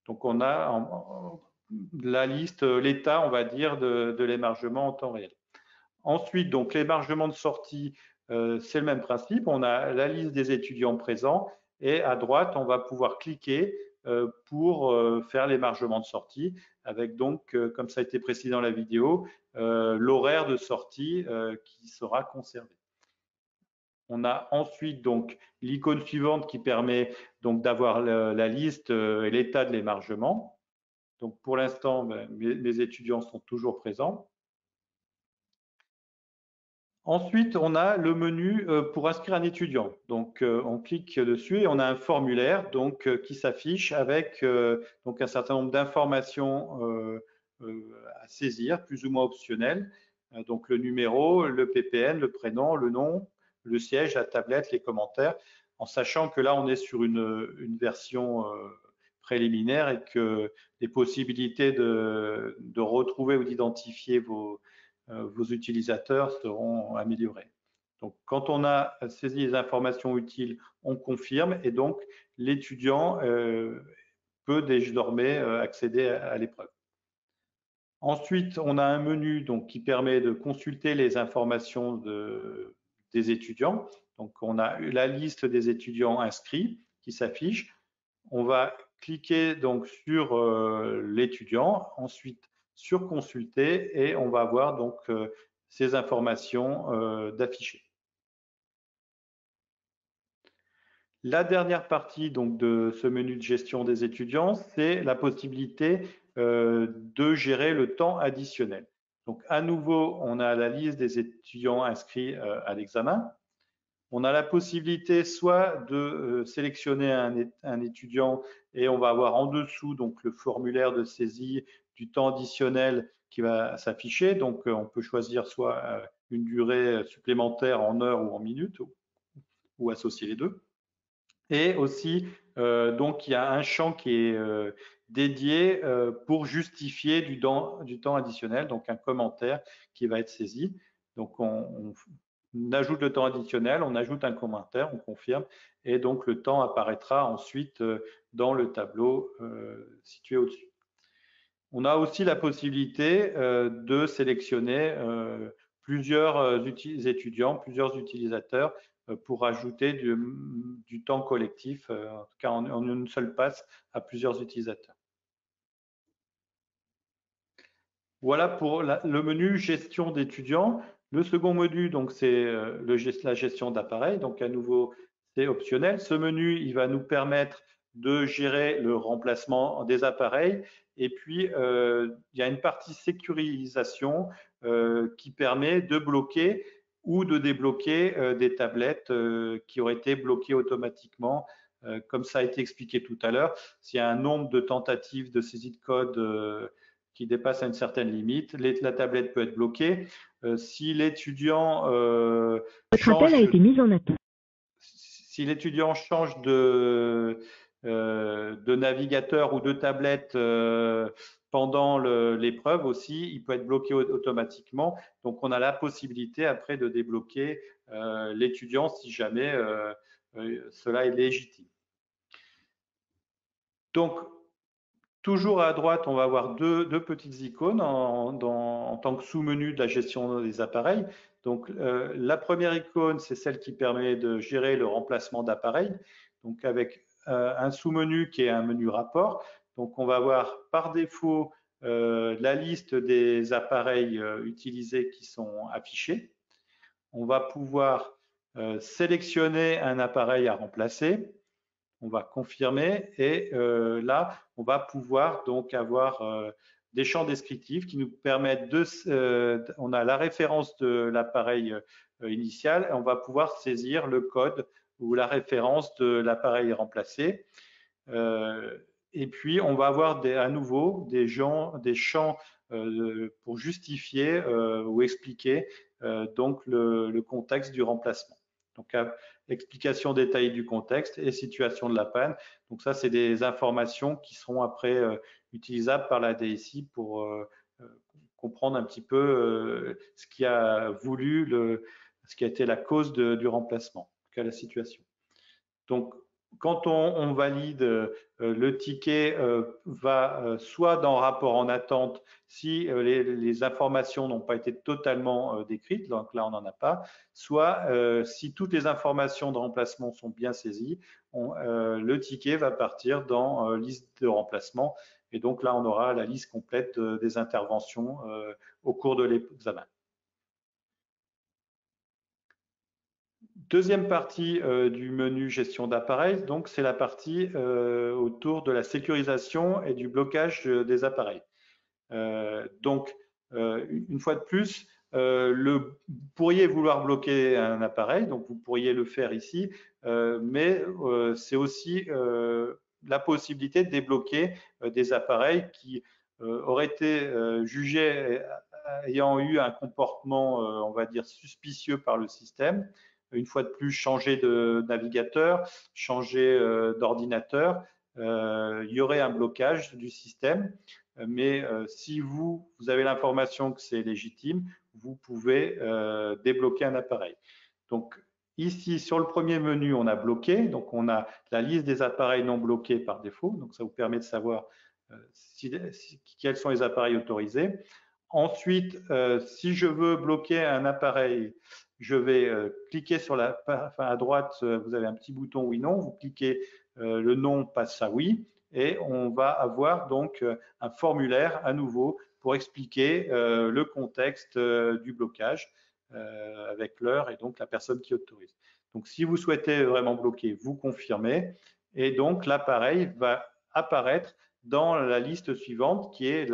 Donc on a la liste, l'état, on va dire, de l'émargement en temps réel. Ensuite, donc l'émargement de sortie, c'est le même principe. On a la liste des étudiants présents et à droite, on va pouvoir cliquer pour faire l'émargement de sortie avec donc, comme ça a été précisé dans la vidéo, l'horaire de sortie qui sera conservé. On a ensuite donc l'icône suivante qui permet donc d'avoir la liste et l'état de l'émargement. Donc pour l'instant, mes étudiants sont toujours présents. Ensuite, on a le menu pour inscrire un étudiant. Donc, on clique dessus et on a un formulaire donc, qui s'affiche avec donc un certain nombre d'informations à saisir, plus ou moins optionnelles. Donc, le numéro, le PPN, le prénom, le nom, le siège, la tablette, les commentaires, en sachant que là, on est sur une version préliminaire et que les possibilités de retrouver ou d'identifier vos utilisateurs seront améliorés. Donc, quand on a saisi les informations utiles, on confirme et donc l'étudiant peut désormais accéder à l'épreuve. Ensuite, on a un menu donc, qui permet de consulter les informations des étudiants. Donc, on a la liste des étudiants inscrits qui s'affiche. On va cliquer donc sur l'étudiant, ensuite sur consulter et on va avoir donc ces informations d'afficher. La dernière partie donc, de ce menu de gestion des étudiants, c'est la possibilité de gérer le temps additionnel. Donc, à nouveau, on a la liste des étudiants inscrits à l'examen. On a la possibilité soit de sélectionner un étudiant et on va avoir en dessous donc, le formulaire de saisie du temps additionnel qui va s'afficher. Donc, on peut choisir soit une durée supplémentaire en heures ou en minutes ou associer les deux. Et aussi, donc, il y a un champ qui est dédié pour justifier du temps additionnel, donc un commentaire qui va être saisi. Donc, on ajoute le temps additionnel, on ajoute un commentaire, on confirme, et donc le temps apparaîtra ensuite dans le tableau situé au-dessus. On a aussi la possibilité de sélectionner plusieurs étudiants, plusieurs utilisateurs pour ajouter du temps collectif, en tout cas en une seule passe à plusieurs utilisateurs. Voilà pour le menu gestion d'étudiants. Le second menu, donc c'est la gestion d'appareils. Donc à nouveau, c'est optionnel. Ce menu, il va nous permettre de gérer le remplacement des appareils. Et puis, il y a une partie sécurisation qui permet de bloquer ou de débloquer des tablettes qui auraient été bloquées automatiquement. Comme ça a été expliqué tout à l'heure, s'il y a un nombre de tentatives de saisie de code qui dépasse à une certaine limite, la tablette peut être bloquée. Si l'étudiant Votre appel a été mis en attente. Si l'étudiant change de navigateur ou de tablette pendant l'épreuve aussi, il peut être bloqué automatiquement. Donc, on a la possibilité après de débloquer l'étudiant si jamais cela est légitime. Donc, toujours à droite, on va avoir deux petites icônes en tant que sous-menu de la gestion des appareils. Donc, la première icône, c'est celle qui permet de gérer le remplacement d'appareils. Donc, avec un sous-menu qui est un menu rapport. Donc, on va avoir par défaut la liste des appareils utilisés qui sont affichés. On va pouvoir sélectionner un appareil à remplacer. On va confirmer et là, on va pouvoir donc avoir des champs descriptifs qui nous permettent on a la référence de l'appareil initial et on va pouvoir saisir le code ou la référence de l'appareil remplacé. Et puis, on va avoir à nouveau des champs pour justifier ou expliquer donc le contexte du remplacement. Donc, explication détaillée du contexte et situation de la panne. Donc, ça, c'est des informations qui seront après utilisables par la DSI pour comprendre un petit peu ce qui a ce qui a été la cause du remplacement, en tout cas la situation. Donc, quand on valide, le ticket va soit dans rapport en attente si les informations n'ont pas été totalement décrites, donc là on n'en a pas, soit si toutes les informations de remplacement sont bien saisies, le ticket va partir dans liste de remplacement et donc là on aura la liste complète des interventions au cours de l'examen. Deuxième partie du menu gestion d'appareils, donc c'est la partie autour de la sécurisation et du blocage des appareils. Donc, une fois de plus, vous pourriez vouloir bloquer un appareil, donc vous pourriez le faire ici, mais c'est aussi la possibilité de débloquer des appareils qui auraient été jugés ayant eu un comportement, on va dire, suspicieux par le système. Une fois de plus, changer de navigateur, changer d'ordinateur, il y aurait un blocage du système. Mais si vous avez l'information que c'est légitime, vous pouvez débloquer un appareil. Donc, ici, sur le premier menu, on a bloqué. Donc, on a la liste des appareils non bloqués par défaut. Donc, ça vous permet de savoir quels sont les appareils autorisés. Ensuite, si je veux bloquer un appareil, je vais cliquer sur à droite, vous avez un petit bouton oui, non, vous cliquez le non passe à oui, et on va avoir donc un formulaire à nouveau pour expliquer le contexte du blocage avec l'heure et donc la personne qui autorise. Donc si vous souhaitez vraiment bloquer, vous confirmez, et donc l'appareil va apparaître dans la liste suivante qui est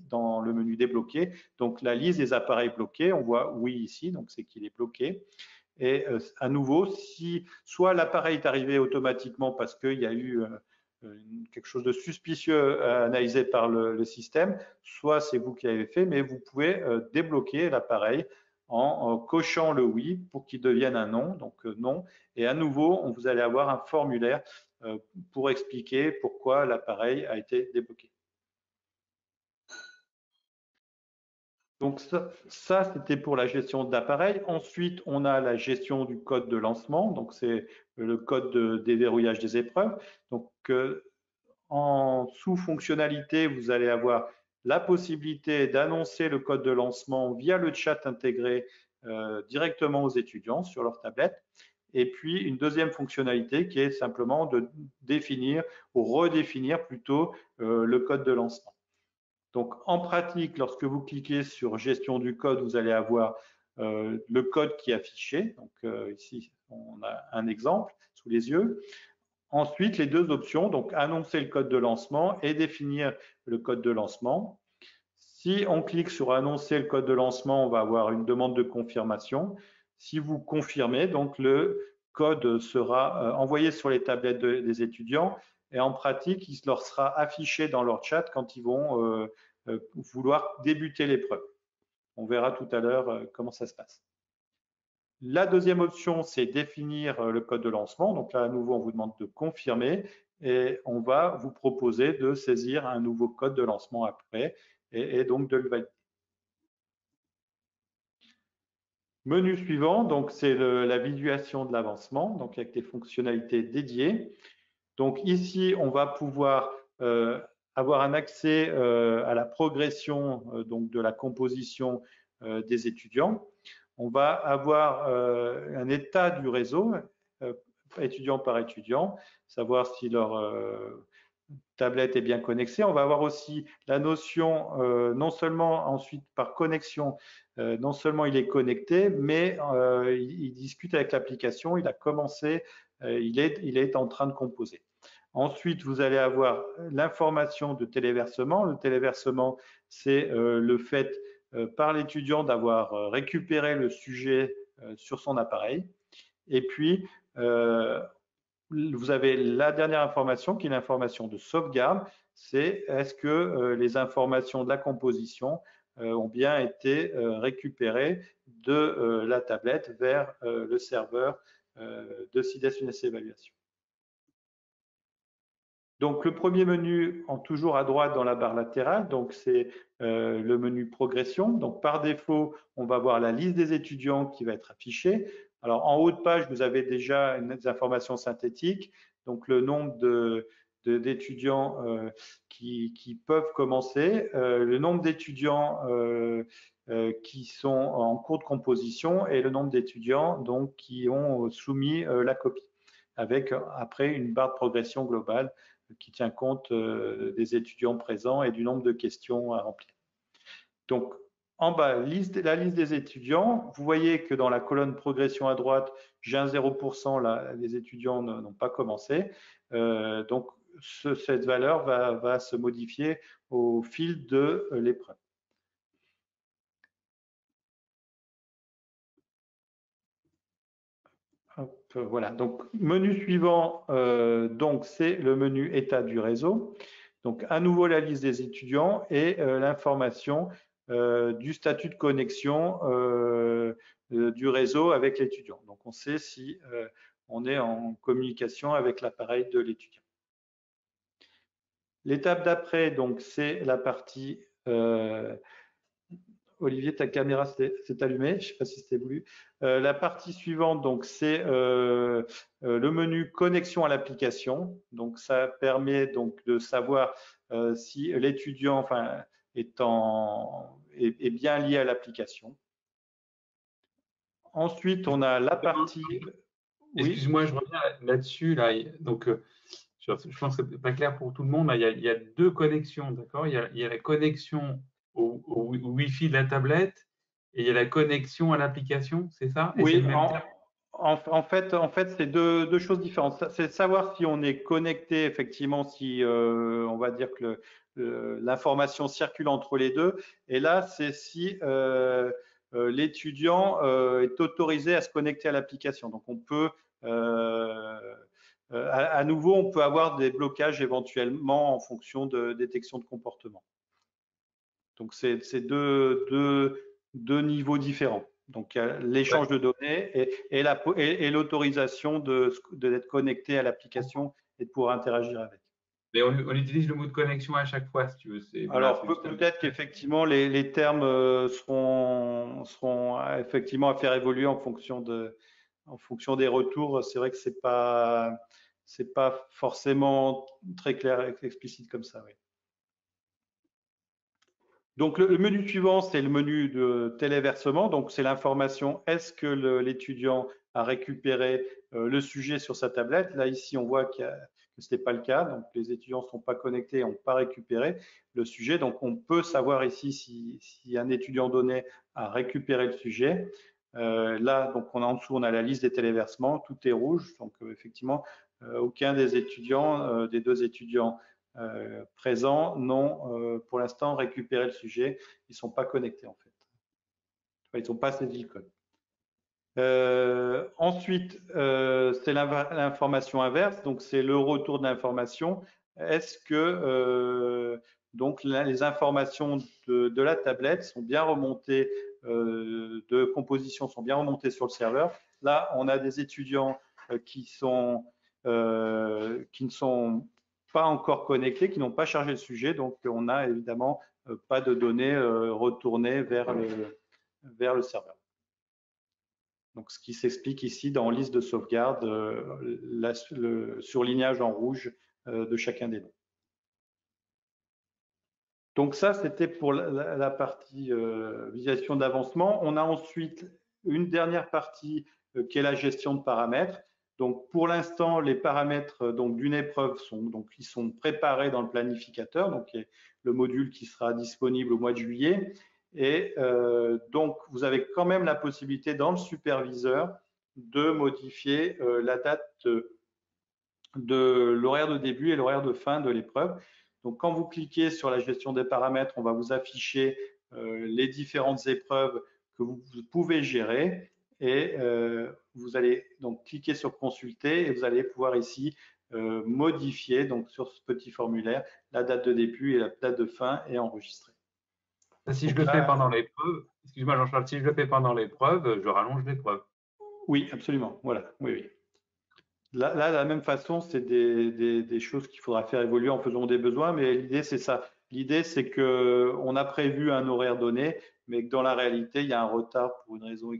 dans le menu débloqué. Donc la liste des appareils bloqués, on voit oui ici, donc c'est qu'il est bloqué. Et à nouveau, si soit l'appareil est arrivé automatiquement parce qu'il y a eu quelque chose de suspicieux analysé par le système, soit c'est vous qui l'avez fait, mais vous pouvez débloquer l'appareil en cochant le oui pour qu'il devienne un non, donc non. Et à nouveau, vous allez avoir un formulaire pour expliquer pourquoi l'appareil a été débloqué. Donc ça c'était pour la gestion d'appareil. Ensuite, on a la gestion du code de lancement. Donc c'est le code de déverrouillage des épreuves. Donc en sous-fonctionnalité, vous allez avoir la possibilité d'annoncer le code de lancement via le chat intégré directement aux étudiants sur leur tablette. Et puis une deuxième fonctionnalité qui est simplement de définir ou redéfinir plutôt le code de lancement. Donc en pratique, lorsque vous cliquez sur gestion du code, vous allez avoir le code qui est affiché. Donc ici, on a un exemple sous les yeux. Ensuite, les deux options, donc annoncer le code de lancement et définir le code de lancement. Si on clique sur annoncer le code de lancement, on va avoir une demande de confirmation. Si vous confirmez, donc le code sera envoyé sur les tablettes des étudiants et en pratique, il leur sera affiché dans leur chat quand ils vont vouloir débuter l'épreuve. On verra tout à l'heure comment ça se passe. La deuxième option, c'est définir le code de lancement. Donc là, à nouveau, on vous demande de confirmer et on va vous proposer de saisir un nouveau code de lancement après et donc de le valider. Menu suivant, donc c'est la visualisation de l'avancement, donc avec des fonctionnalités dédiées. Donc ici, on va pouvoir avoir un accès à la progression donc de la composition des étudiants. On va avoir un état du réseau, étudiant par étudiant, savoir si leur tablette est bien connectée. On va avoir aussi la notion, non seulement ensuite par connexion, non seulement il est connecté, mais il discute avec l'application, il a commencé, il est en train de composer. Ensuite, vous allez avoir l'information de téléversement. Le téléversement, c'est le fait par l'étudiant d'avoir récupéré le sujet sur son appareil. Et puis, vous avez la dernière information qui est l'information de sauvegarde. C'est est-ce que les informations de la composition ont bien été récupérées de la tablette vers le serveur de CIDES UNES Évaluation. Donc le premier menu, toujours à droite dans la barre latérale, donc c'est le menu progression. Donc par défaut, on va voir la liste des étudiants qui va être affichée. Alors en haut de page, vous avez déjà des informations synthétiques, donc le nombre d'étudiants qui peuvent commencer, le nombre d'étudiants qui sont en cours de composition et le nombre d'étudiants donc qui ont soumis la copie, avec après une barre de progression globale qui tient compte des étudiants présents et du nombre de questions à remplir. Donc, en bas, la liste des étudiants. Vous voyez que dans la colonne progression à droite, j'ai un 0%, là, les étudiants n'ont pas commencé. Donc, cette valeur va se modifier au fil de l'épreuve. Voilà, donc menu suivant, donc c'est le menu état du réseau. Donc à nouveau la liste des étudiants et l'information du statut de connexion du réseau avec l'étudiant. Donc on sait si on est en communication avec l'appareil de l'étudiant. L'étape d'après, donc c'est la partie Olivier, ta caméra s'est allumée, je ne sais pas si c'était voulu. La partie suivante, donc, c'est le menu connexion à l'application. Donc, ça permet donc de savoir si l'étudiant est bien lié à l'application. Ensuite, on a la partie… Excuse-moi, je reviens là-dessus. Donc, je pense que c'est pas clair pour tout le monde. Il y a deux connexions, d'accord? Il y a la connexion au Wi-Fi de la tablette et il y a la connexion à l'application, c'est ça? Et Oui, le même terme. en fait, c'est deux choses différentes. C'est savoir si on est connecté, effectivement, si on va dire que l'information circule entre les deux. Et là, c'est si l'étudiant est autorisé à se connecter à l'application. Donc, on peut, à nouveau, on peut avoir des blocages éventuellement en fonction de détection de comportement. Donc, c'est deux niveaux différents. Donc, l'échange de données et l'autorisation d'être connecté à l'application et de pouvoir interagir avec. Mais on utilise le mot de connexion à chaque fois, si tu veux. Alors, peut-être qu'effectivement, les termes seront effectivement à faire évoluer en fonction des retours. C'est vrai que c'est pas forcément très clair et explicite comme ça, oui. Donc, le menu suivant, c'est le menu de téléversement. Donc, c'est l'information, est-ce que l'étudiant a récupéré le sujet sur sa tablette? Là, ici, on voit que ce n'est pas le cas. Donc, les étudiants ne sont pas connectés et n'ont pas récupéré le sujet. Donc, on peut savoir ici si un étudiant donné a récupéré le sujet. Là, donc, en dessous, on a la liste des téléversements. Tout est rouge. Donc, effectivement, aucun des étudiants, des deux étudiants présents n'ont pour l'instant récupéré le sujet. Ils ne sont pas connectés en fait. Ils n'ont pas saisi le code. Ensuite, c'est l'information inverse, donc c'est le retour de l'information. Est-ce que donc les informations de la tablette sont bien remontées, de composition sont bien remontées sur le serveur? Là, on a des étudiants qui ne sont pas encore connectés, qui n'ont pas chargé le sujet, donc on n'a évidemment pas de données retournées vers le serveur. Donc, ce qui s'explique ici dans liste de sauvegarde, le surlignage en rouge de chacun des noms. Donc ça, c'était pour la partie visualisation d'avancement. On a ensuite une dernière partie qui est la gestion de paramètres. Donc, pour l'instant, les paramètres d'une épreuve ils sont préparés dans le planificateur. Donc, il y a le module qui sera disponible au mois de juillet. Et donc, vous avez quand même la possibilité dans le superviseur de modifier la date de l'horaire de début et l'horaire de fin de l'épreuve. Donc, quand vous cliquez sur la gestion des paramètres, on va vous afficher les différentes épreuves que vous pouvez gérer. Et vous allez donc cliquer sur consulter et vous allez pouvoir ici modifier donc sur ce petit formulaire la date de début et la date de fin et enregistrer. Si je le fais pendant l'épreuve, excuse-moi Jean-Charles, si je le fais pendant l'épreuve, je rallonge l'épreuve. Oui, absolument. Voilà, oui. Là, de la même façon, c'est des choses qu'il faudra faire évoluer en faisant des besoins, mais l'idée, c'est ça. L'idée, c'est qu'on a prévu un horaire donné, mais que dans la réalité, il y a un retard pour une raison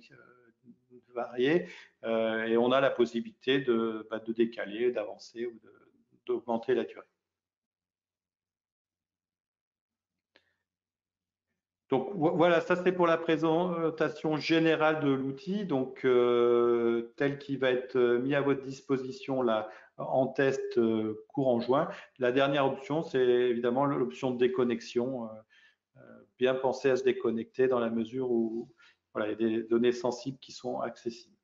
variée, et on a la possibilité de décaler, d'avancer ou d'augmenter la durée. Donc voilà, ça c'est pour la présentation générale de l'outil, donc tel qu'il va être mis à votre disposition là en test courant juin. La dernière option, c'est évidemment l'option de déconnexion. Bien penser à se déconnecter dans la mesure où voilà, il y a des données sensibles qui sont accessibles.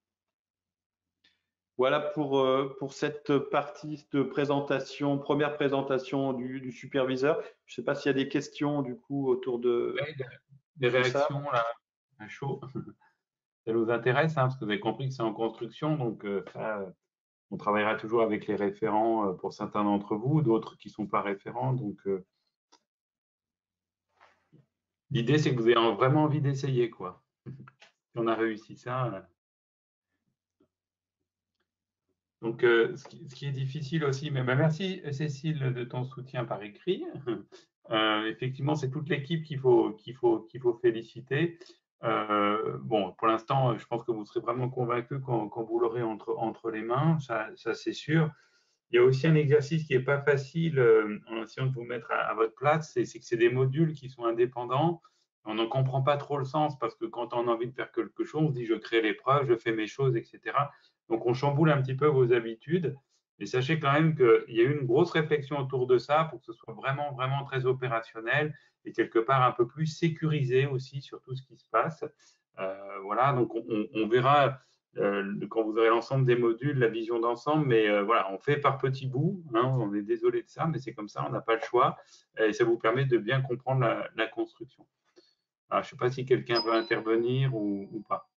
Voilà pour cette partie de présentation, première présentation du superviseur. Je ne sais pas s'il y a des questions du coup autour de… Oui, des réactions là, à chaud. Ça nous intéresse, hein, parce que vous avez compris que c'est en construction, donc on travaillera toujours avec les référents pour certains d'entre vous, d'autres qui ne sont pas référents. Donc l'idée, c'est que vous ayez vraiment envie d'essayer, quoi. Si on a réussi ça. Donc, ce qui est difficile aussi, mais merci Cécile de ton soutien par écrit. Effectivement, c'est toute l'équipe qu'il faut féliciter. Bon, pour l'instant, je pense que vous serez vraiment convaincus quand vous l'aurez entre les mains, ça c'est sûr. Il y a aussi un exercice qui n'est pas facile en essayant de vous mettre à votre place, c'est que c'est des modules qui sont indépendants. On n'en comprend pas trop le sens parce que quand on a envie de faire quelque chose, on se dit je crée l'épreuve, je fais mes choses, etc. Donc on chamboule un petit peu vos habitudes. Et sachez quand même qu'il y a eu une grosse réflexion autour de ça pour que ce soit vraiment, vraiment très opérationnel et quelque part un peu plus sécurisé aussi sur tout ce qui se passe. Voilà, donc on verra quand vous aurez l'ensemble des modules, la vision d'ensemble, mais voilà, on fait par petits bouts, hein, on est désolé de ça, mais c'est comme ça, on n'a pas le choix, et ça vous permet de bien comprendre la construction. Alors, je ne sais pas si quelqu'un veut intervenir ou pas.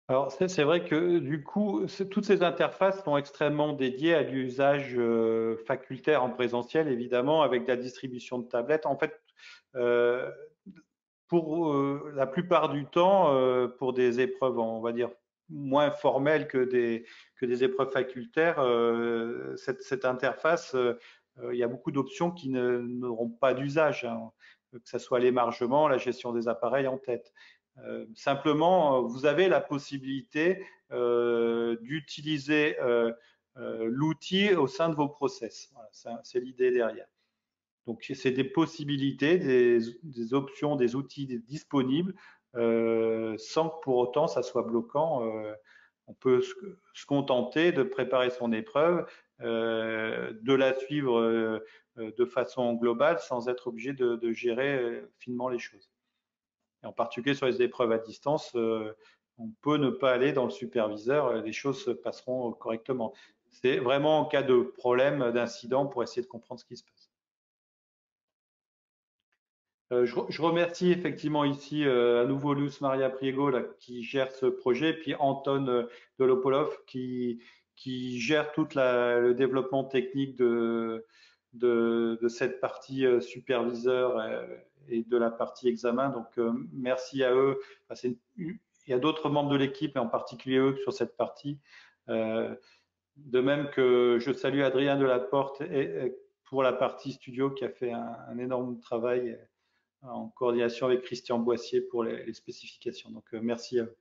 Alors, c'est vrai que du coup, toutes ces interfaces sont extrêmement dédiées à l'usage facultaire en présentiel, évidemment, avec la distribution de tablettes. En fait, pour la plupart du temps, pour des épreuves, on va dire, moins formelles que des épreuves facultaires, cette interface, il y a beaucoup d'options qui n'auront pas d'usage, hein, que ce soit l'émargement, la gestion des appareils en tête. Simplement, vous avez la possibilité d'utiliser l'outil au sein de vos process. Voilà, c'est l'idée derrière. Donc, c'est des possibilités, des options, des outils disponibles sans que pour autant ça soit bloquant. On peut se contenter de préparer son épreuve, de la suivre de façon globale sans être obligé de gérer finement les choses. Et en particulier sur les épreuves à distance, on peut ne pas aller dans le superviseur, les choses se passeront correctement. C'est vraiment en cas de problème, d'incident pour essayer de comprendre ce qui se passe. Je remercie effectivement ici à nouveau Luz Maria Priego là, qui gère ce projet, puis Anton Dolopolov qui gère tout le développement technique de cette partie superviseur et de la partie examen. Donc merci à eux. Enfin, il y a d'autres membres de l'équipe, mais en particulier eux sur cette partie. De même que je salue Adrien Delaporte pour la partie studio qui a fait un énorme travail en coordination avec Christian Boissier pour les spécifications. Donc, merci à vous.